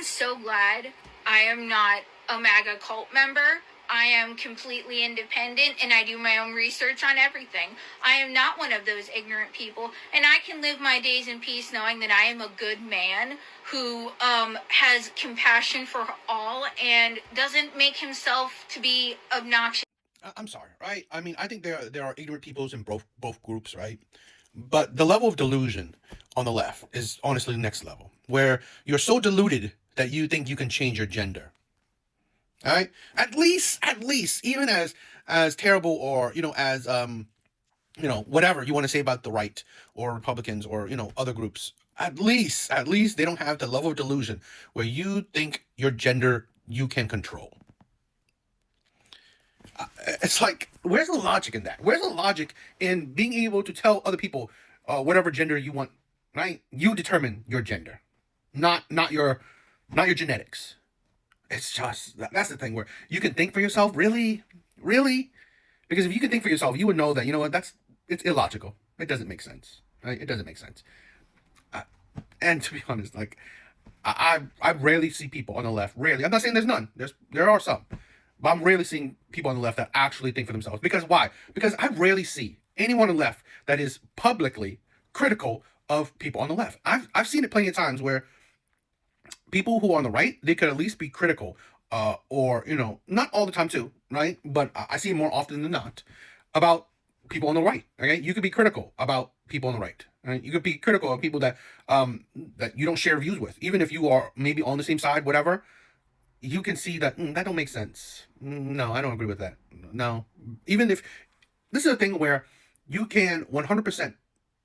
so glad I am not a MAGA cult member. I am completely independent and I do my own research on everything. I am not one of those ignorant people, and I can live my days in peace knowing that I am a good man who has compassion for all and doesn't make himself to be obnoxious. I'm sorry, right? I mean, I think there are ignorant peoples in both groups, right? But the level of delusion on the left is honestly the next level, where you're so deluded that you think you can change your gender. All right, at least, even as terrible or as whatever you want to say about the right or Republicans or other groups. At least they don't have the level of delusion where you think your gender you can control. It's like, where's the logic in that? Where's the logic in being able to tell other people whatever gender you want? Right? You determine your gender, not your genetics. It's just that's the thing where you can think for yourself. Really, really, because if you can think for yourself, you would know that what it's illogical. It doesn't make sense. Right? It doesn't make sense. And to be honest, like I rarely see people on the left. Rarely. I'm not saying there's none. There are some, but I'm rarely seeing people on the left that actually think for themselves. Because why? Because I rarely see anyone on the left that is publicly critical of people on the left. I've seen it plenty of times where people who are on the right, they could at least be critical, or not all the time too, right? But I see it more often than not about people on the right. Okay, you could be critical about people on the right. Right? You could be critical of people that you don't share views with, even if you are maybe on the same side, whatever. You can see that that don't make sense. No, I don't agree with that. No, even if this is a thing where you can 100%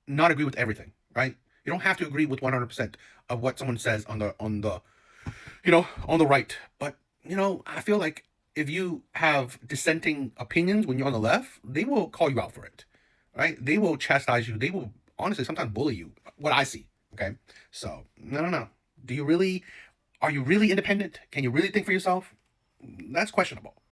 not agree with everything, right? You don't have to agree with 100% of what someone says on the right. But I feel like if you have dissenting opinions when you're on the left, they will call you out for it, right? They will chastise you. They will honestly sometimes bully you. What I see, okay? So I don't know. Do you really? Are you really independent? Can you really think for yourself? That's questionable.